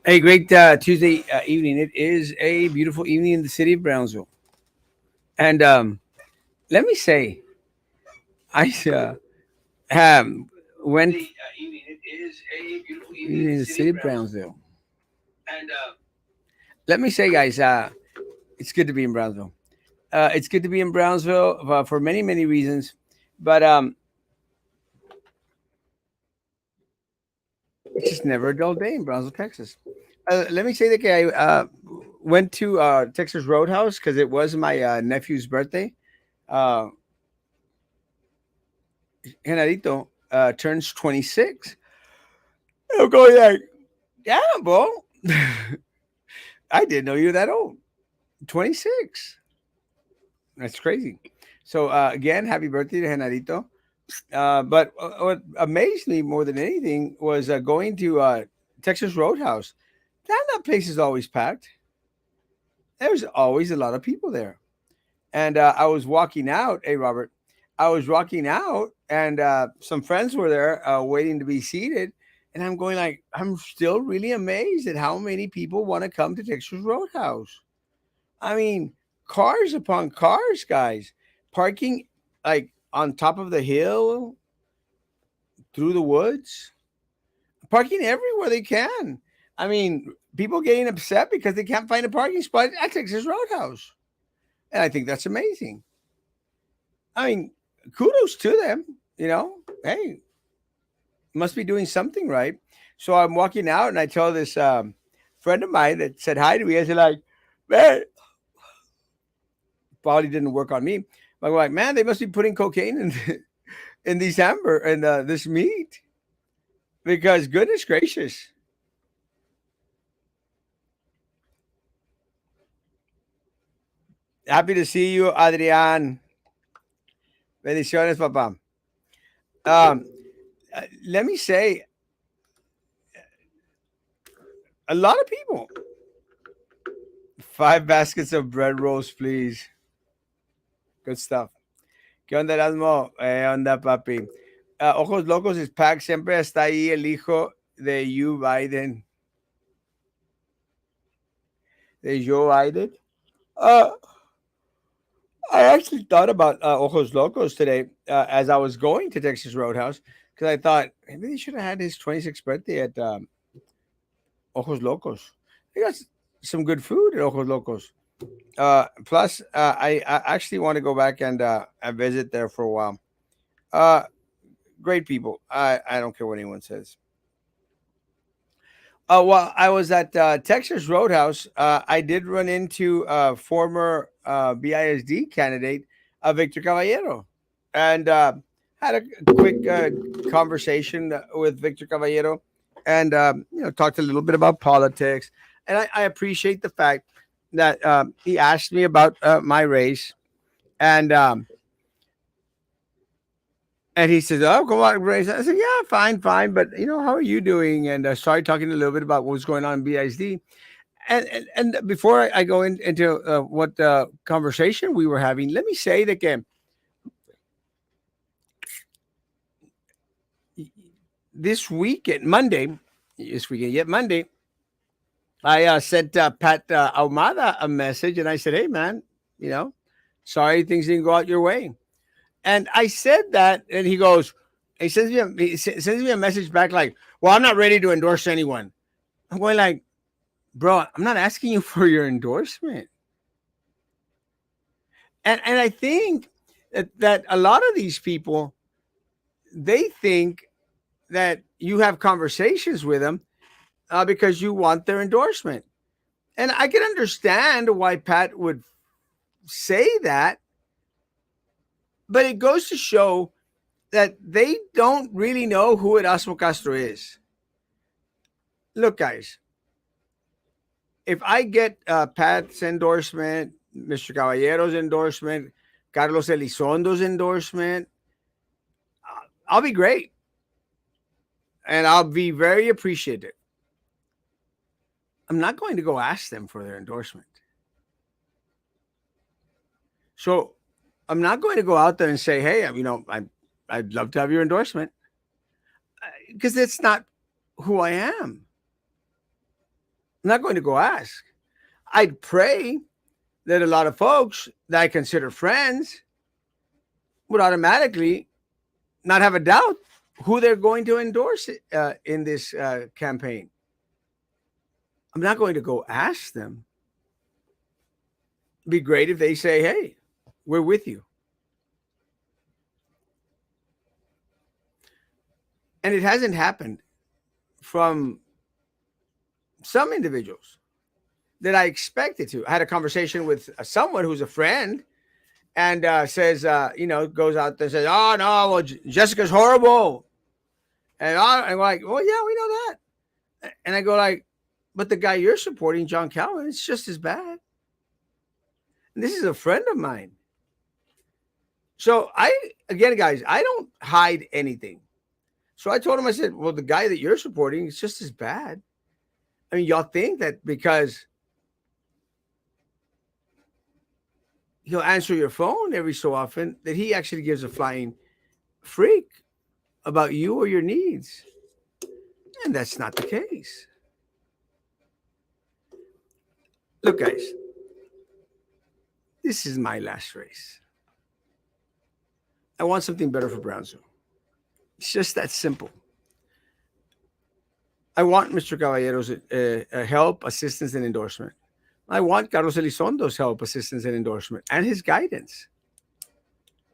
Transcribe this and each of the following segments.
A great Tuesday evening. It is a beautiful evening in the city of Brownsville. And let me say, I have went in the city of Brownsville. Let me say, guys, it's good to be in Brownsville. It's good to be in Brownsville for many, many reasons. But it's just never a dull day in Brownsville, Texas. Let me say that I went to Texas Roadhouse because it was my nephew's birthday. Uh, Genarito turns 26. I'm going like, yeah, bro. I didn't know you were that old. 26. That's crazy. So again, happy birthday to Genarito. But what amazed me more than anything was going to Texas Roadhouse. That place is always packed. There's always a lot of people there. And I was walking out. Hey, Robert. I was walking out, and some friends were there waiting to be seated. And I'm going like, I'm still really amazed at how many people want to come to Texas Roadhouse. I mean, cars upon cars, guys, parking like on top of the hill, through the woods, parking everywhere they can. I mean, people getting upset because they can't find a parking spot at Texas Roadhouse. And I think that's amazing. I mean, kudos to them. You know, hey, must be doing something right. So I'm walking out and I tell this friend of mine that said hi to me. I said, like, man, probably didn't work on me. I'm like, man, they must be putting cocaine in these hamburger and this meat because goodness gracious. Happy to see you, Adrian. Bendiciones, papa. Um, Let me say, a lot of people. 5 baskets of bread rolls, please. Good stuff. ¿Qué onda, Erasmo? Onda, papi. Ojos Locos is packed. Siempre está ahí el hijo de Joe Biden. De Joe Biden. Uh, I actually thought about Ojos Locos today as I was going to Texas Roadhouse because I thought maybe they should have had his 26th birthday at Ojos Locos. They got some good food at Ojos Locos. Plus, I actually want to go back and visit there for a while. Uh, Great people. I don't care what anyone says. While I was at Texas Roadhouse, I did run into former BISD candidate Victor Caballero, and had a quick conversation with Victor Caballero, and talked a little bit about politics. And I appreciate the fact that he asked me about my race, and and he says, "Oh, come on, race." I said, "Yeah, fine, fine, but how are you doing?" And started talking a little bit about what was going on in BISD. And before I go into what conversation we were having, let me say that again. This weekend, Monday, this weekend, yet Monday, I sent Pat Almada a message, and I said, "Hey, man, you know, sorry things didn't go out your way." And I said that, and he sends me a message back like, "Well, I'm not ready to endorse anyone." I'm going like, "Bro, I'm not asking you for your endorsement." And I think that a lot of these people, they think that you have conversations with them because you want their endorsement. And I can understand why Pat would say that, but it goes to show that they don't really know who Erasmo Castro is. Look, guys, if I get Pat's endorsement, Mr. Caballero's endorsement, Carlos Elizondo's endorsement, I'll be great and I'll be very appreciative. I'm not going to go ask them for their endorsement. So I'm not going to go out there and say, "Hey, I'd love to have your endorsement," because that's not who I am. I'm not going to go ask. I'd pray that a lot of folks that I consider friends would automatically not have a doubt who they're going to endorse in this campaign. I'm not going to go ask them. It'd be great if they say, hey, we're with you. And it hasn't happened from some individuals that I expected to. I had a conversation with someone who's a friend and says, goes out there and says, oh, no, well, Jessica's horrible. And I'm like, well, yeah, we know that. And I go like, but the guy you're supporting, John Calvin, it's just as bad. And this is a friend of mine. So again, guys, I don't hide anything. So I told him, I said, well, the guy that you're supporting is just as bad. I mean, y'all think that because he'll answer your phone every so often that he actually gives a flying freak about you or your needs. And that's not the case. Look, guys, this is my last race. I want something better for Brownsville. It's just that simple. I want Mr. Caballero's help, assistance, and endorsement. I want Carlos Elizondo's help, assistance, and endorsement, and his guidance.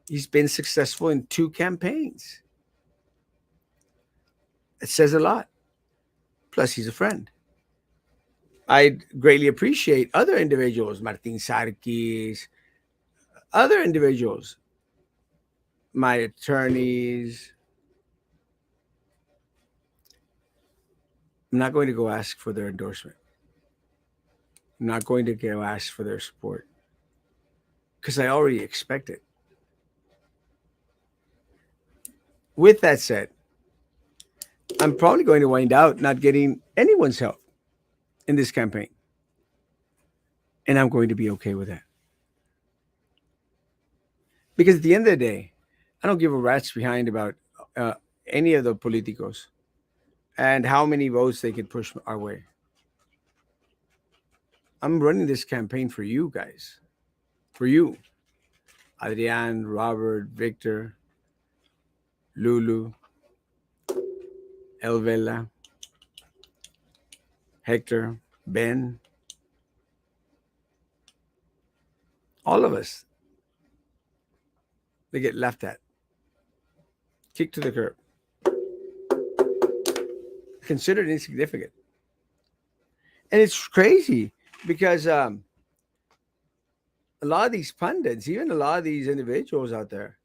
He's been successful in 2 campaigns. It says a lot. Plus, he's a friend. I'd greatly appreciate other individuals, Martin Sarkis, other individuals, my attorneys. I'm not going to go ask for their endorsement. I'm not going to go ask for their support because I already expect it. With that said, I'm probably going to wind out not getting anyone's help in this campaign. And I'm going to be okay with that. Because at the end of the day, I don't give a rat's behind about any of the politicos and how many votes they can push our way. I'm running this campaign for you guys, for you, Adrian, Robert, Victor, Lulu, Elvela, Hector, Ben, all of us. They get laughed at, kicked to the curb, considered insignificant. And it's crazy because a lot of these pundits, even a lot of these individuals out there,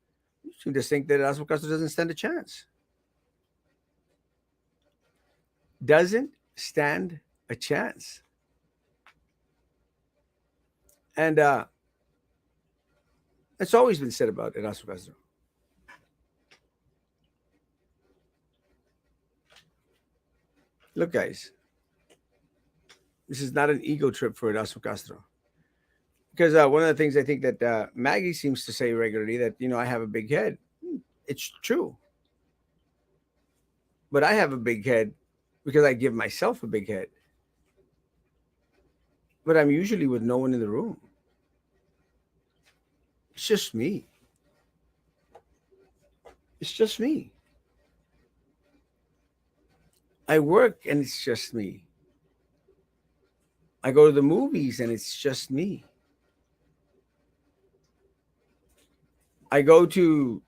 seem to think that Erasmo Castro doesn't stand a chance. Doesn't stand a chance. And it's always been said about Erasmo Castro. Look, guys, this is not an ego trip for Erasmo Castro. Because one of the things I think that Maggie seems to say regularly that, I have a big head. It's true. But I have a big head because I give myself a big head. But I'm usually with no one in the room. It's just me. It's just me. I work and it's just me. I go to the movies and it's just me. I go to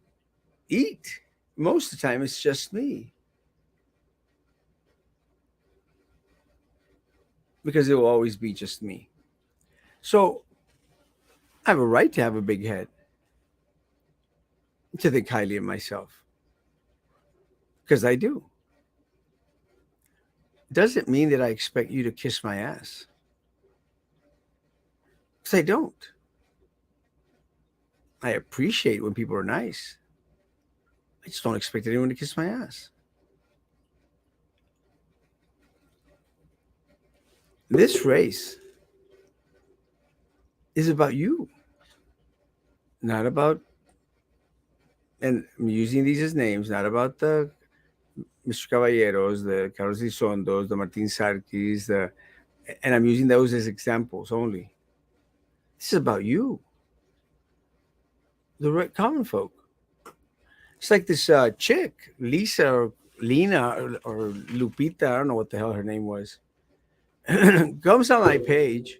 eat. Most of the time, it's just me. Because it will always be just me. So I have a right to have a big head, to think highly of myself. Because I do. Doesn't mean that I expect you to kiss my ass. Because I don't. I appreciate when people are nice. I just don't expect anyone to kiss my ass. This race is about you, not about, and I'm using these as names, not about the Mr. Caballeros, the Carlos Isondos, the Martin Sarkis, the And I'm using those as examples only. This is about you, the right common folk. It's like this chick, Lisa or Lena or Lupita, I don't know what the hell her name was, comes on my page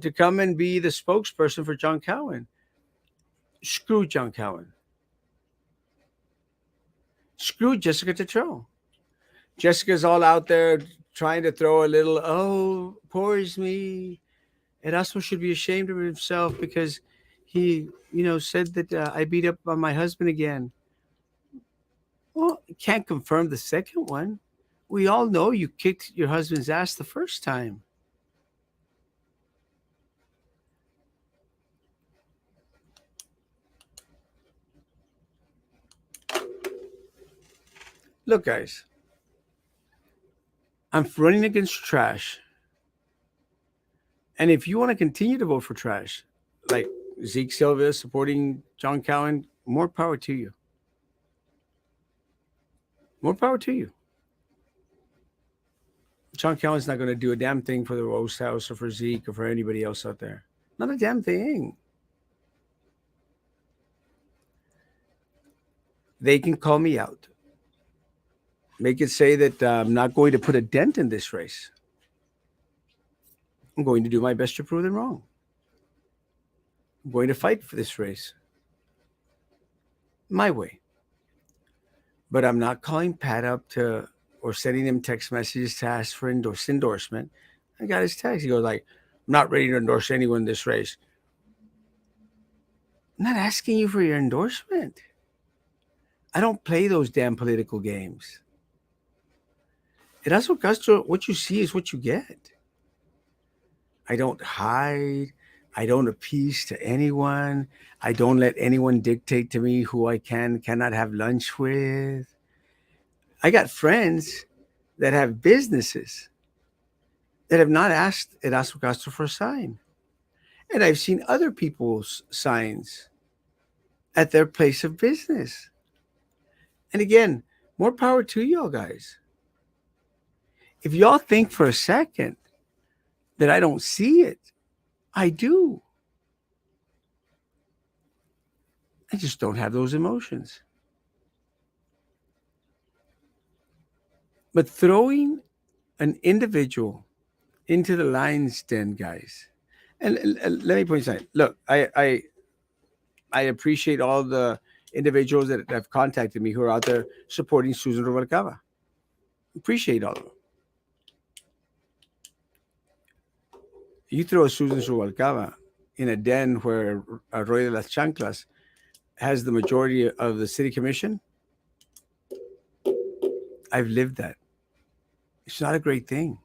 to come and be the spokesperson for John Cowan. Screw John Cowan. Screw Jessica Tetreault. Jessica's all out there trying to throw a little, oh, poor is me. Erasmo should be ashamed of himself because he, said that I beat up on my husband again. Well, can't confirm the second one. We all know you kicked your husband's ass the first time. Look, guys, I'm running against trash. And if you want to continue to vote for trash, like Zeke Silva supporting John Cowan, more power to you. More power to you. John Cowan's not going to do a damn thing for the Rose House or for Zeke or for anybody else out there. Not a damn thing. They can call me out. Make it say that I'm not going to put a dent in this race. I'm going to do my best to prove them wrong. I'm going to fight for this race my way. But I'm not calling Pat up to or sending him text messages to ask for endorsement. I got his text. He goes like, I'm not ready to endorse anyone in this race. I'm not asking you for your endorsement. I don't play those damn political games. Erasmo Castro, what you see is what you get. I don't hide. I don't appease to anyone. I don't let anyone dictate to me who I cannot have lunch with. I got friends that have businesses that have not asked Erasmo Castro for a sign. And I've seen other people's signs at their place of business. And again, more power to y'all guys. If y'all think for a second that I don't see it, I do. I just don't have those emotions. But throwing an individual into the lion's den, guys. And let me point out. Look, I appreciate all the individuals that have contacted me who are out there supporting Susan Rubalcaba. Appreciate all of them. You throw Susan Rubalcaba in a den where Arroyo de las Chanclas has the majority of the city commission. I've lived that. It's not a great thing.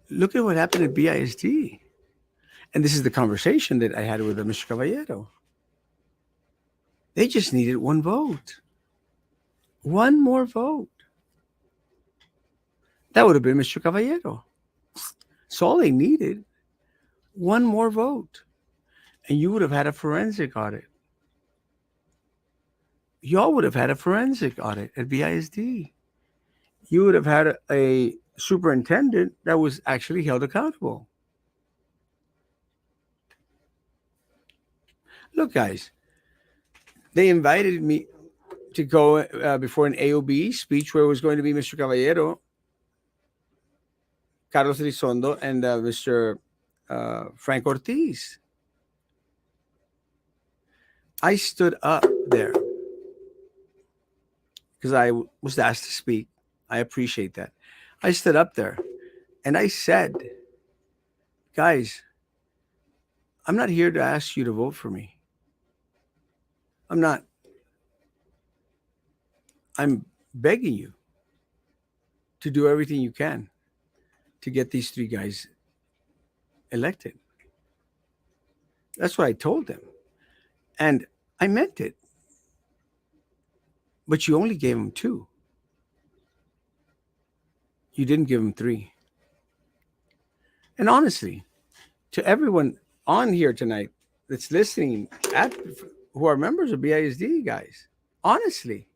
Look at what happened at BISD. And this is the conversation that I had with Mr. Caballero. They just needed one vote. One more vote. That would have been Mr. Caballero. That's all they needed. One more vote. And you would have had a forensic audit. Y'all would have had a forensic audit at BISD. You would have had a superintendent that was actually held accountable. Look, guys, they invited me to go before an AOB speech where it was going to be Mr. Caballero, Carlos Elizondo, and Mr. Frank Ortiz. I stood up there because I was asked to speak. I appreciate that. I stood up there and I said, guys, I'm not here to ask you to vote for me. I'm not. I'm begging you to do everything you can to get these three guys elected. That's what I told them. And I meant it. But you only gave them two. You didn't give them three. And honestly, to everyone on here tonight that's listening, who are members of BISD, guys, honestly,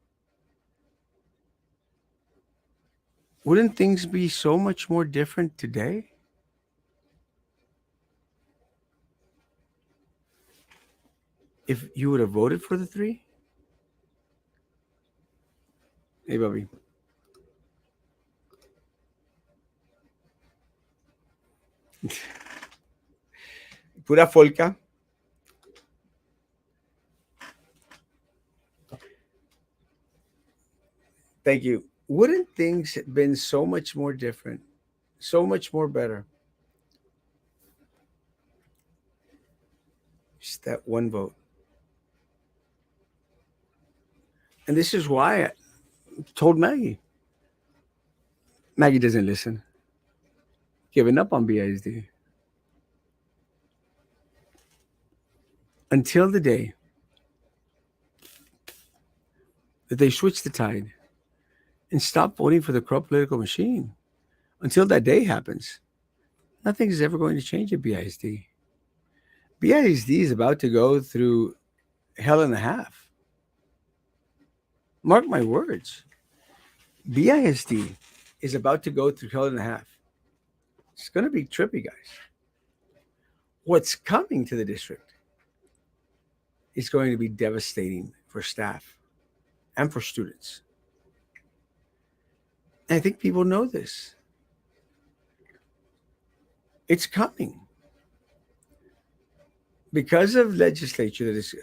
Wouldn't things be so much more different today if you would have voted for the three? Hey, Bobby. Pura folka. Thank you. Wouldn't things have been so much more different, so much more better? Just that one vote. And this is why I told Maggie. Maggie doesn't listen. Giving up on BISD until the day that they switch the tide and stop voting for the corrupt political machine. Until that day happens, nothing is ever going to change at BISD. BISD is about to go through hell and a half. Mark my words. BISD is about to go through hell and a half. It's going to be trippy, guys. What's coming to the district is going to be devastating for staff and for students. And I think people know this. It's coming because of legislature that is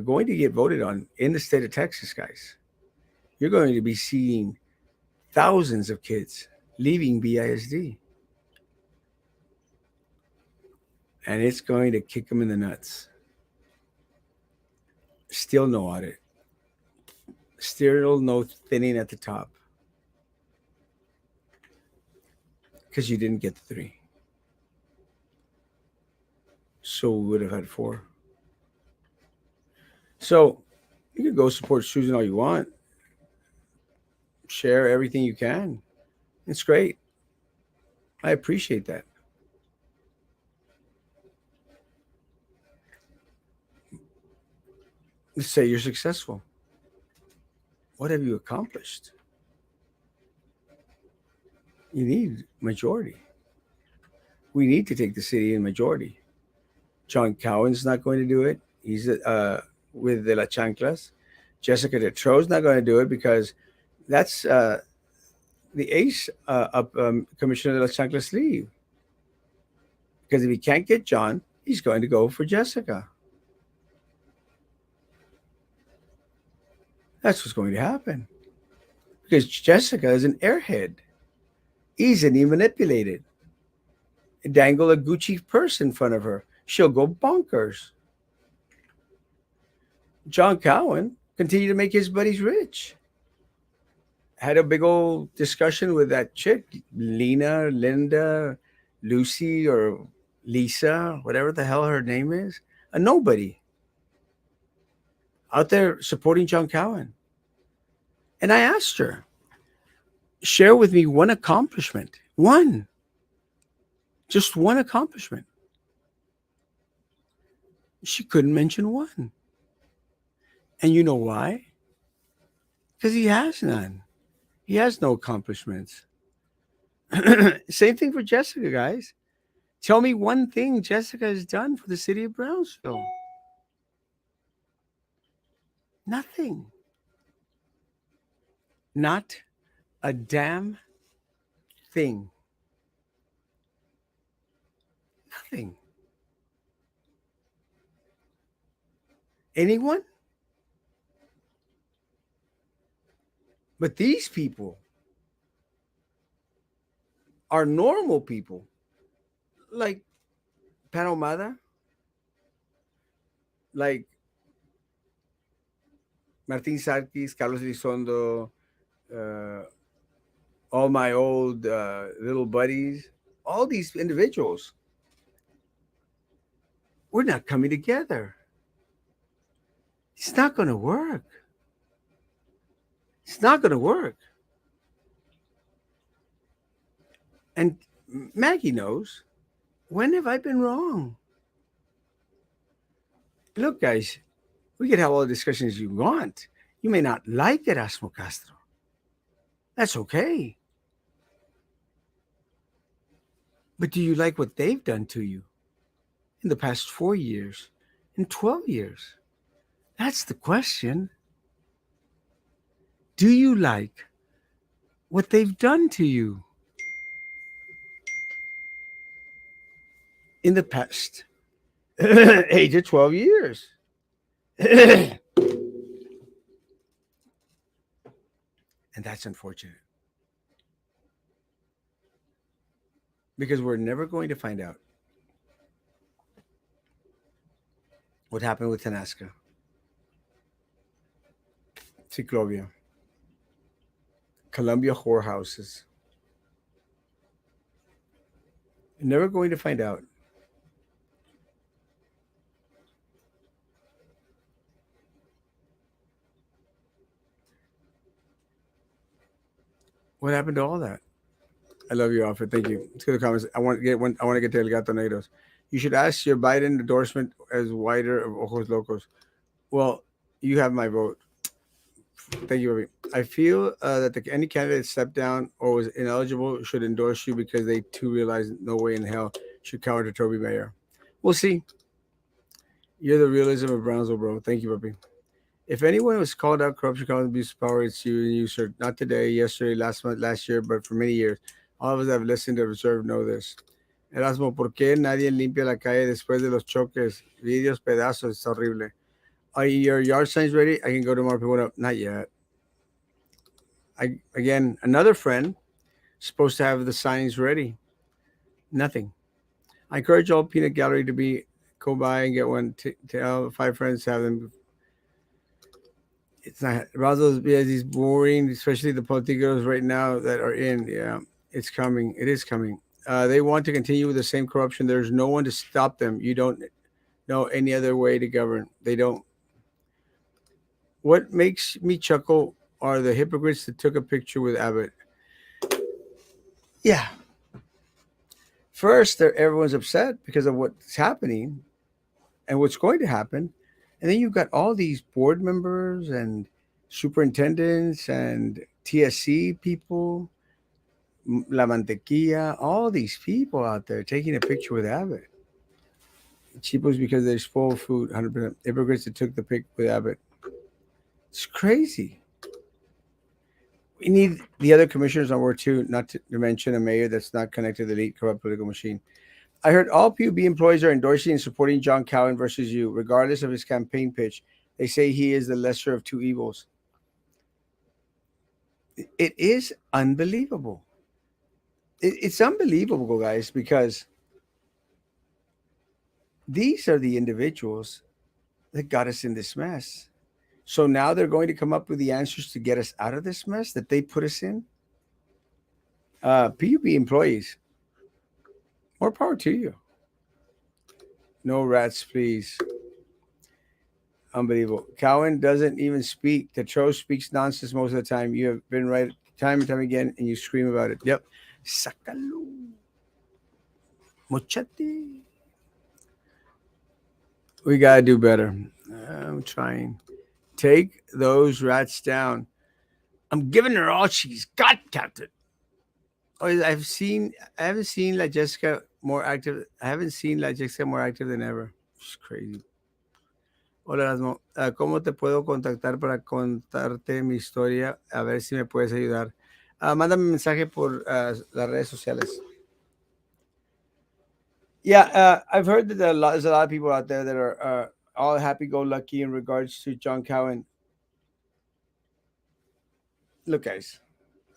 going to get voted on in the state of Texas, guys. You're going to be seeing thousands of kids leaving BISD. And it's going to kick them in the nuts. Still no audit. Still no thinning at the top. Because you didn't get the three. So we would have had four. So you can go support Susan all you want. Share everything you can. It's great. I appreciate that. Let's say you're successful. What have you accomplished? You need majority. We need to take the city in majority. John Cowan's not going to do it. He's with the La Chanclas. Jessica DeTroe's not going to do it because that's the ace of Commissioner de La Chanclas leave. Because if he can't get John, he's going to go for Jessica. That's what's going to happen. Because Jessica is an airhead, easily manipulated. Dangle a Gucci purse in front of her, she'll go bonkers. John Cowan continued to make his buddies rich. Had a big old discussion with that chick, Linda, Lucy, or Lisa, whatever the hell her name is. A nobody out there supporting John Cowan. And I asked her, share with me one accomplishment. One. Just one accomplishment. She couldn't mention one. And you know why? Because he has none. He has no accomplishments. Same thing for Jessica, guys. Tell me one thing Jessica has done for the city of Brownsville. Nothing. Not a damn thing. Nothing. Anyone? But these people are normal people, like Panomada, like Martin Sarkis, Carlos Elizondo, uh, all my old little buddies, all these individuals. We're not coming together. It's not going to work. It's not going to work. And Maggie knows. When have I been wrong? Look, guys, we can have all the discussions you want. You may not like Erasmo Castro. That's okay. But do you like what they've done to you in the past 4 years, in 12 years? That's the question. Do you like what they've done to you in the past age of 12 years? And that's unfortunate because we're never going to find out what happened with Tanasca, Ciclovia, Columbia whorehouses. Never going to find out what happened to all that. I love your outfit. Thank you. Let's go to the comments. I want to get one. I want to get to El Gato Negros. You should ask your Biden endorsement as wider of Ojos Locos. Well, you have my vote. Thank you, Bobby. I feel that any candidate stepped down or was ineligible should endorse you because they too realize no way in hell should counter to Toby Mayer. We'll see. You're the realism of Brownsville, bro. Thank you, Bobby. If anyone was called out corruption, called abuse of power, it's you and you, sir. Not today, yesterday, last month, last year, but for many years. All of us that have listened and observed know this. Erasmo, ¿por qué nadie limpia la calle después de los choques? Vidrios, pedazos, it's horrible. Are your yard signs ready? I can go tomorrow pick one up. Not yet. Again, another friend supposed to have the signs ready. Nothing. I encourage all peanut gallery to be go by and get one. Tell 5 friends to have them. It's not Razzles because he's boring, especially the politicos right now that are in. Yeah, it's coming. It is coming. They want to continue with the same corruption. There's no one to stop them. You don't know any other way to govern. They don't. What makes me chuckle are the hypocrites that took a picture with Abbott. Yeah. First, everyone's upset because of what's happening and what's going to happen. And then you've got all these board members and superintendents and TSC people, La Mantequilla, all these people out there taking a picture with Abbott. Cheapos because they're full of food, 100%. Hypocrites that took the pic with Abbott. It's crazy. We need the other commissioners on board too, not to mention a mayor that's not connected to the elite corrupt political machine. I heard all PUB employees are endorsing and supporting John Cowan versus you, regardless of his campaign pitch. They say he is the lesser of two evils. It is unbelievable. It's unbelievable, guys, because these are the individuals that got us in this mess. So now they're going to come up with the answers to get us out of this mess that they put us in. PUB employees, more power to you. No rats, please. Unbelievable. Cowan doesn't even speak. The Tro speaks nonsense most of the time. You have been right time and time again, and you scream about it. Yep. Sácalo. Mochate. We got to do better. I'm trying. Take those rats down. I'm giving her all she's got, Captain. Oh, I haven't seen La Jessica more active. I haven't seen La Jessica more active than ever. It's crazy. Hola, Erasmo. ¿Cómo te puedo contactar para contarte mi historia? A ver si me puedes ayudar. Mándame un mensaje por las redes sociales. Yeah, I've heard that there's a lot of people out there that are all happy-go-lucky in regards to John Cowan. Look, guys,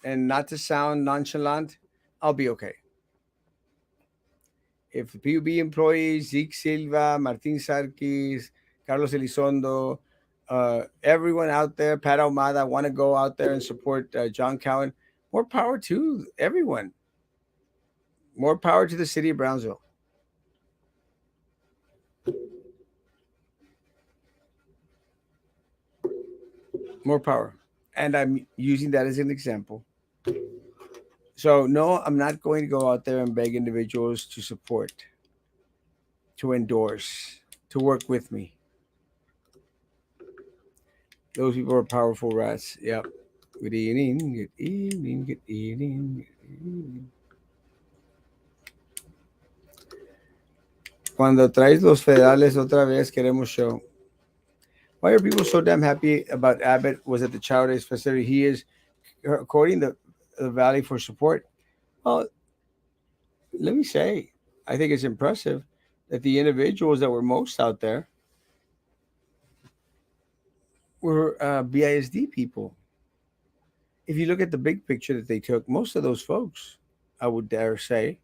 and not to sound nonchalant, I'll be okay. If the PUB employees, Zeke Silva, Martin Sarkis, Carlos Elizondo, everyone out there, Pat Almada, want to go out there and support John Cowan, more power to everyone. More power to the city of Brownsville. More power. And I'm using that as an example. So, no, I'm not going to go out there and beg individuals to support, to endorse, to work with me. Those people are powerful rats. Yep. Good evening. Good evening. Good evening. Good evening. Cuando traes los federales otra vez, queremos show. Why are people so damn happy about Abbott was at the Child Race facility? He is quoting the Valley for support. Well, let me say, I think it's impressive that the individuals that were most out there were BISD people. If you look at the big picture that they took, most of those folks, I would dare say,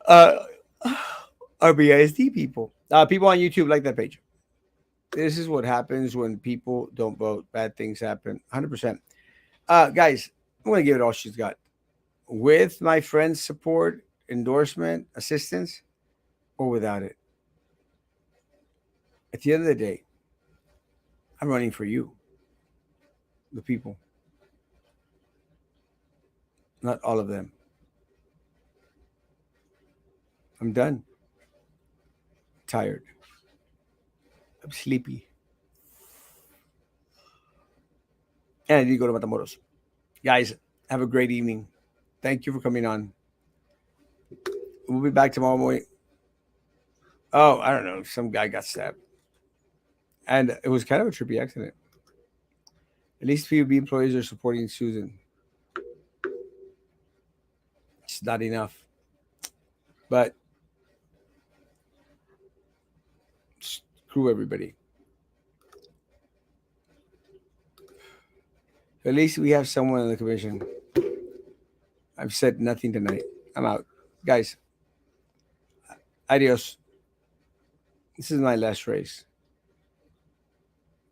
uh, are BISD people. People on YouTube like that page. This is what happens when people don't vote. Bad things happen. 100%. Guys, I'm going to give it all she's got. With my friend's support, endorsement, assistance, or without it. At the end of the day, I'm running for you, the people, not all of them. I'm done. Tired. I'm sleepy. And I need to go to Matamoros. Guys, have a great evening. Thank you for coming on. We'll be back tomorrow morning. Oh, I don't know. Some guy got stabbed. And it was kind of a trippy accident. At least PUB employees are supporting Susan. It's not enough. But screw everybody. At least we have someone in the commission. I've said nothing tonight. I'm out. Guys, adios. This is my last race.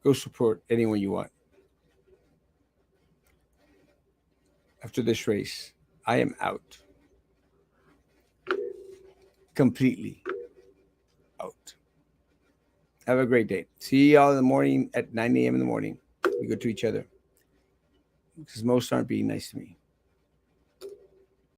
Go support anyone you want. After this race, I am out. Completely out. Have a great day. See y'all in the morning at 9 a.m. in the morning. We go to each other. Because most aren't being nice to me.